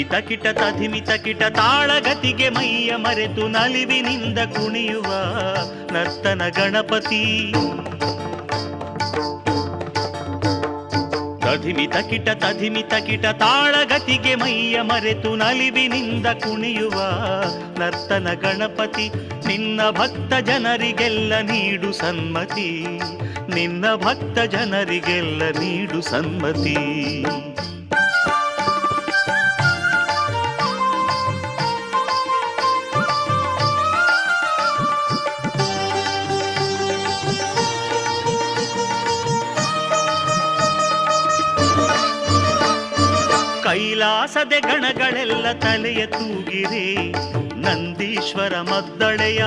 ತಧಿಮಿತ ಕಿಟ ತಾಳಗತಿಗೆ ಮೈಯ ಮರೆತು ನಲಿವಿನಿಂದ ಕುಣಿಯುವ ನರ್ತನ ಗಣಪತಿ. ತಧಿಮಿತ ಕಿಟ ತಾಳಗತಿಗೆ ಮೈಯ ಮರೆತು ನಲಿವಿನಿಂದ ಕುಣಿಯುವ ನರ್ತನ ಗಣಪತಿ. ನಿನ್ನ ಭಕ್ತ ಜನರಿಗೆಲ್ಲ ನೀಡು ಸನ್ಮತಿ, ನಿನ್ನ ಭಕ್ತ ಜನರಿಗೆಲ್ಲ ನೀಡು ಸನ್ಮತಿ. ಕೈಲಾಸದೆ ಗಣಗಳೆಲ್ಲ ತಲೆಯ ತೂಗಿರೆ, ನಂದೀಶ್ವರ ಮದ್ದಳೆಯ